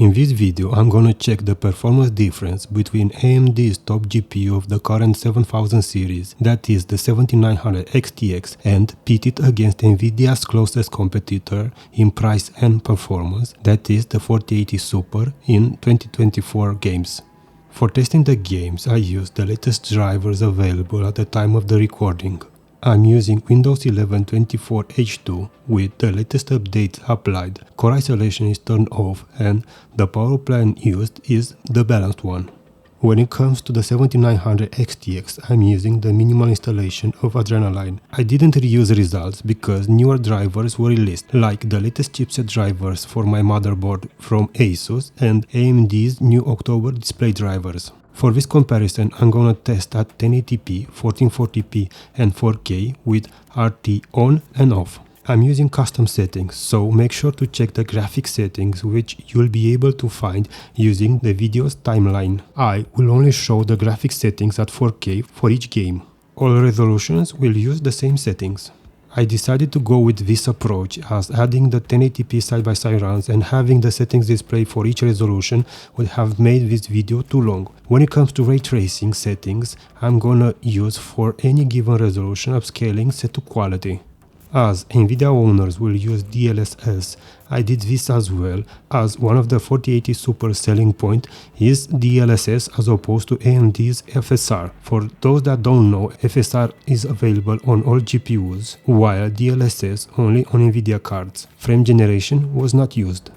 In this video I'm gonna check the performance difference between AMD's top GPU of the current 7000 series, that is the 7900 XTX, and pit it against Nvidia's closest competitor in price and performance, that is the 4080 Super in 2024 games. For testing the games I used the latest drivers available at the time of the recording. I'm using Windows 11 24H2 with the latest updates applied, core isolation is turned off, and the power plan used is the balanced one. When it comes to the 7900 XTX, I'm using the minimal installation of Adrenaline. I didn't reuse results because newer drivers were released, like the latest chipset drivers for my motherboard from ASUS and AMD's new October display drivers. For this comparison, I'm gonna test at 1080p, 1440p and 4K with RT on and off. I'm using custom settings, so make sure to check the graphic settings which you'll be able to find using the video's timeline. I will only show the graphic settings at 4K for each game. All resolutions will use the same settings. I decided to go with this approach as adding the 1080p side-by-side runs and having the settings displayed for each resolution would have made this video too long. When it comes to ray tracing settings, I'm gonna use for any given resolution upscaling set to quality. As Nvidia owners will use DLSS, I did this as well, as one of the 4080 Super selling point is DLSS as opposed to AMD's FSR. For those that don't know, FSR is available on all GPUs, while DLSS only on Nvidia cards. Frame generation was not used.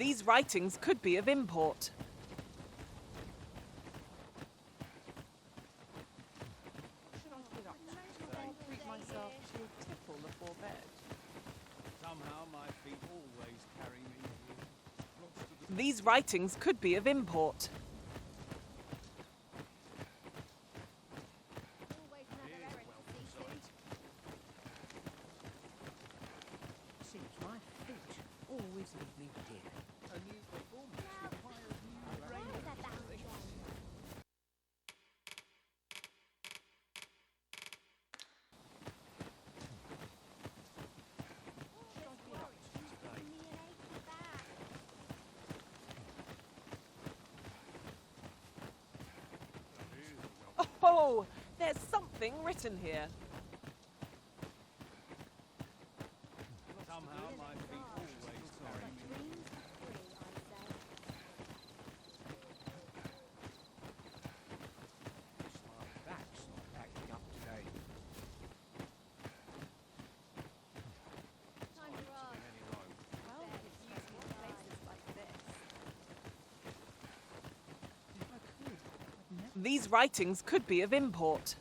These writings could be of import. Should I get up today? Treat myself to a tipple before bed. Somehow my feet always carry me here. These writings could be of import. Seems my feet always leave me here. A new performance requires new brain. Oh, there's something written here. Somehow my feet always carry me. My back's not backing up today. How would it use me in places like this? If I could, I'd never. These writings could be of import.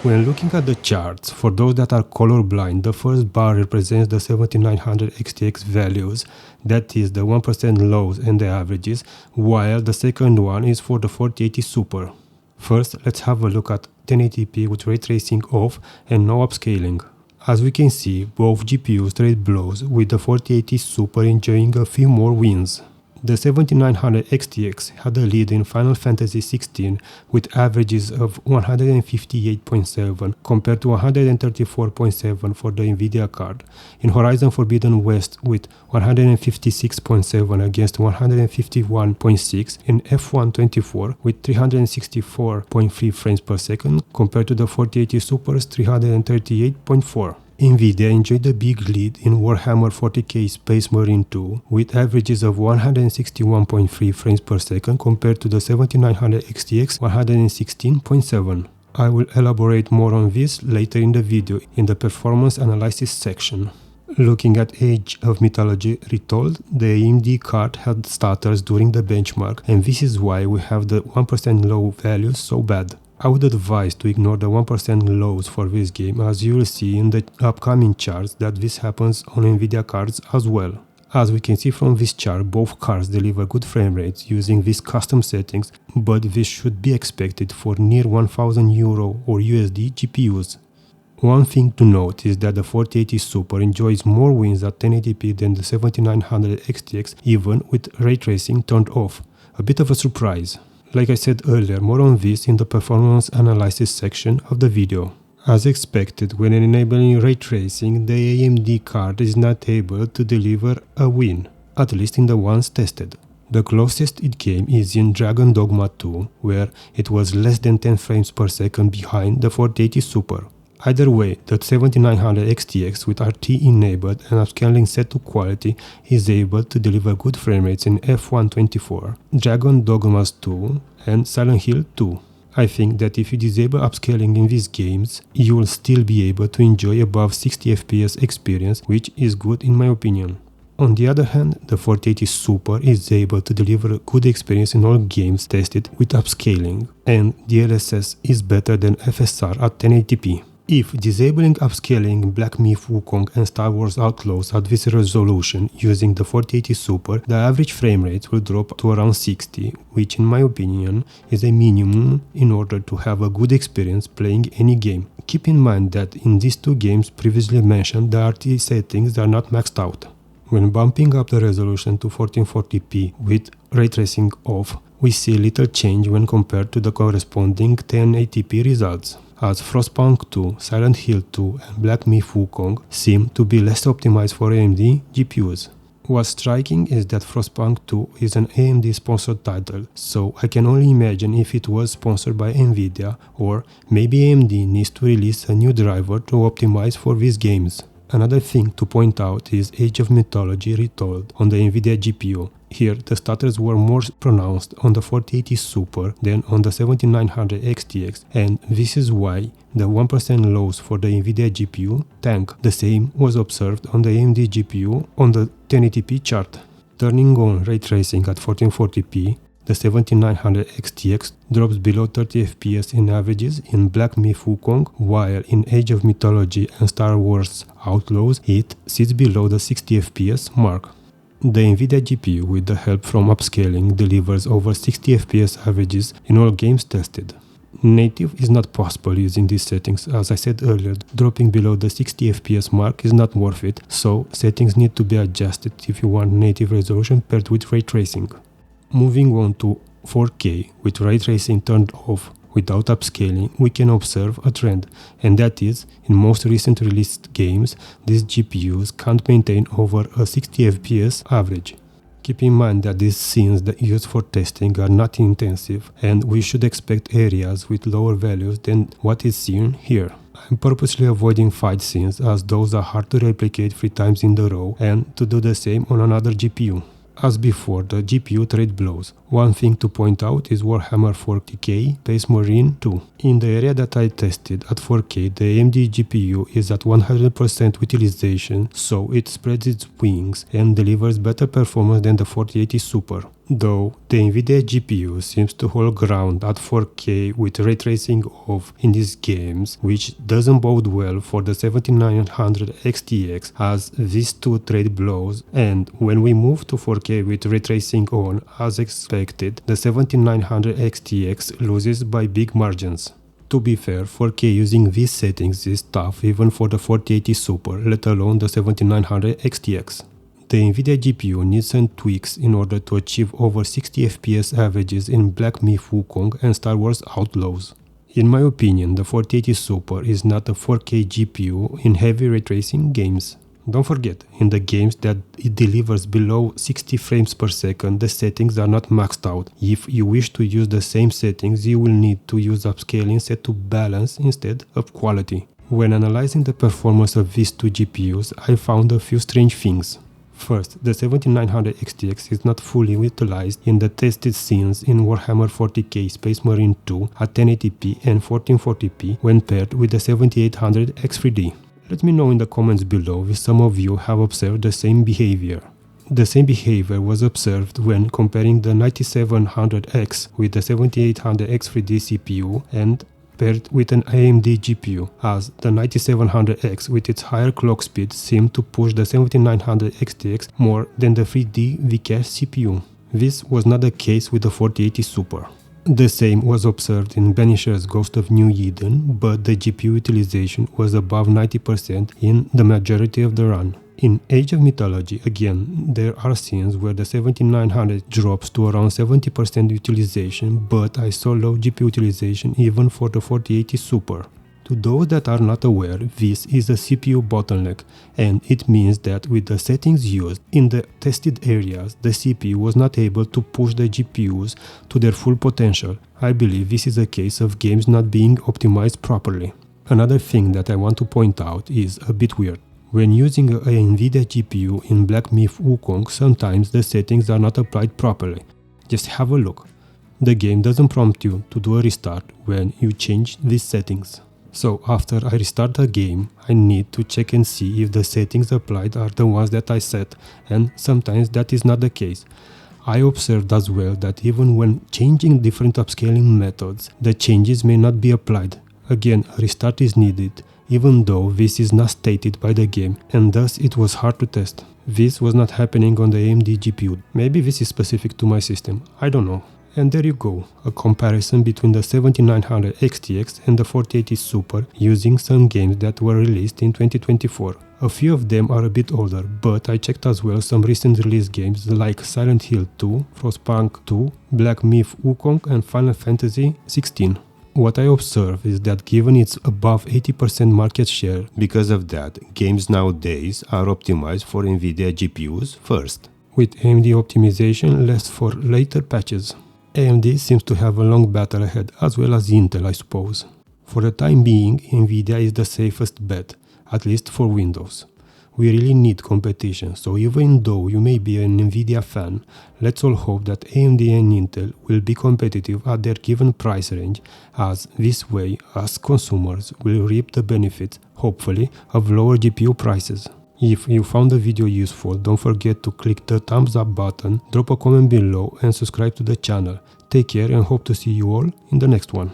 When looking at the charts, for those that are colorblind, the first bar represents the 7900 XTX values, that is the 1% lows and the averages, while the second one is for the 4080 Super. First, let's have a look at 1080p with ray tracing off and no upscaling. As we can see, both GPUs trade blows, with the 4080 Super enjoying a few more wins. The 7900 XTX had a lead in Final Fantasy XVI with averages of 158.7 compared to 134.7 for the Nvidia card, in Horizon Forbidden West with 156.7 against 151.6, in F124 with 364.3 frames per second compared to the 4080 Super's 338.4. Nvidia enjoyed a big lead in Warhammer 40k Space Marine 2 with averages of 161.3 frames per second compared to the 7900 XTX 116.7. I will elaborate more on this later in the video in the performance analysis section. Looking at Age of Mythology Retold, the AMD card had stutters during the benchmark, and this is why we have the 1% low values so bad. I would advise to ignore the 1% lows for this game, as you will see in the upcoming charts that this happens on Nvidia cards as well. As we can see from this chart, both cards deliver good frame rates using these custom settings, but this should be expected for near €1,000 or USD GPUs. One thing to note is that the 4080 Super enjoys more wins at 1080p than the 7900 XTX, even with ray tracing turned off. A bit of a surprise. Like I said earlier, more on this in the performance analysis section of the video. As expected, when enabling ray tracing, the AMD card is not able to deliver a win, at least in the ones tested. The closest it came is in Dragon Dogma II, where it was less than 10 frames per second behind the 4080 Super. Either way, the 7900 XTX with RT enabled and upscaling set to quality is able to deliver good frame rates in F124, Dragon Dogma 2 and Silent Hill 2. I think that if you disable upscaling in these games, you will still be able to enjoy above 60 FPS experience, which is good in my opinion. On the other hand, the 4080 Super is able to deliver a good experience in all games tested with upscaling, and DLSS is better than FSR at 1080p. If disabling upscaling in Black Myth Wukong and Star Wars Outlaws at this resolution using the 4080 Super, the average frame rate will drop to around 60, which in my opinion is a minimum in order to have a good experience playing any game. Keep in mind that in these two games previously mentioned, the RT settings are not maxed out. When bumping up the resolution to 1440p with ray tracing off, we see little change when compared to the corresponding 1080p results, as Frostpunk 2, Silent Hill 2 and Black Myth Wukong seem to be less optimized for AMD GPUs. What's striking is that Frostpunk 2 is an AMD sponsored title, so I can only imagine if it was sponsored by Nvidia, or maybe AMD needs to release a new driver to optimize for these games. Another thing to point out is Age of Mythology Retold on the Nvidia GPU. Here the stutters were more pronounced on the 4080 Super than on the 7900 XTX, and this is why the 1% loss for the Nvidia GPU tank. The same was observed on the AMD GPU on the 1080p chart. Turning on ray tracing at 1440p, the 7900 XTX drops below 30 FPS in averages in Black Myth Wukong, while in Age of Mythology and Star Wars Outlaws it sits below the 60 FPS mark. The Nvidia GPU, with the help from upscaling, delivers over 60 FPS averages in all games tested. Native is not possible using these settings. As I said earlier, dropping below the 60 FPS mark is not worth it, so settings need to be adjusted if you want native resolution paired with ray tracing. Moving on to 4K with ray tracing turned off without upscaling, we can observe a trend, and that is, in most recent released games, these GPUs can't maintain over a 60 FPS average. Keep in mind that these scenes that used for testing are not intensive, and we should expect areas with lower values than what is seen here. I'm purposely avoiding fight scenes as those are hard to replicate 3 times in a row and to do the same on another GPU. As before, the GPU trade blows. One thing to point out is Warhammer 40k Space Marine 2. In the area that I tested at 4K, the AMD GPU is at 100% utilization, so it spreads its wings and delivers better performance than the 4080 Super. Though the Nvidia GPU seems to hold ground at 4K with ray tracing off in these games, which doesn't bode well for the 7900 XTX as these two trade blows, and when we move to 4K with ray tracing on as expected, the 7900 XTX loses by big margins. To be fair, 4K using these settings is tough even for the 4080 Super, let alone the 7900 XTX. The Nvidia GPU needs some tweaks in order to achieve over 60 FPS averages in Black Myth Wukong and Star Wars Outlaws. In my opinion, the 4080 Super is not a 4K GPU in heavy ray tracing games. Don't forget, in the games that it delivers below 60 frames per second, the settings are not maxed out. If you wish to use the same settings, you will need to use upscaling set to balance instead of quality. When analyzing the performance of these two GPUs, I found a few strange things. First, the 7900 XTX is not fully utilized in the tested scenes in Warhammer 40k Space Marine 2 at 1080p and 1440p when paired with the 7800 X3D. Let me know in the comments below if some of you have observed the same behavior. The same behavior was observed when comparing the 9700X with the 7800 X3D CPU and paired with an AMD GPU, as the 9700X with its higher clock speed seemed to push the 7900 XTX more than the 3D Vcache CPU. This was not the case with the 4080 Super. The same was observed in Banishers Ghost of New Eden, but the GPU utilization was above 90% in the majority of the run. In Age of Mythology, again, there are scenes where the 7900 drops to around 70% utilization, but I saw low GPU utilization even for the 4080 Super. To those that are not aware, this is a CPU bottleneck, and it means that with the settings used in the tested areas, the CPU was not able to push the GPUs to their full potential. I believe this is a case of games not being optimized properly. Another thing that I want to point out is a bit weird. When using a Nvidia GPU in Black Myth Wukong, sometimes the settings are not applied properly. Just have a look. The game doesn't prompt you to do a restart when you change these settings. So after I restart the game, I need to check and see if the settings applied are the ones that I set, and sometimes that is not the case. I observed as well that even when changing different upscaling methods, the changes may not be applied. Again, a restart is needed, even though this is not stated by the game, and thus it was hard to test. This was not happening on the AMD GPU. Maybe this is specific to my system, I don't know. And there you go, a comparison between the 7900 XTX and the 4080 Super using some games that were released in 2024. A few of them are a bit older, but I checked as well some recent release games like Silent Hill 2, Frostpunk 2, Black Myth Wukong and Final Fantasy XVI. What I observe is that given its above 80% market share, because of that, games nowadays are optimized for Nvidia GPUs first, with AMD optimization left for later patches. AMD seems to have a long battle ahead, as well as Intel, I suppose. For the time being, Nvidia is the safest bet, at least for Windows. We really need competition, so even though you may be an Nvidia fan, let's all hope that AMD and Intel will be competitive at their given price range, as this way us consumers will reap the benefits, hopefully, of lower GPU prices. If you found the video useful, don't forget to click the thumbs up button, drop a comment below and subscribe to the channel. Take care and hope to see you all in the next one.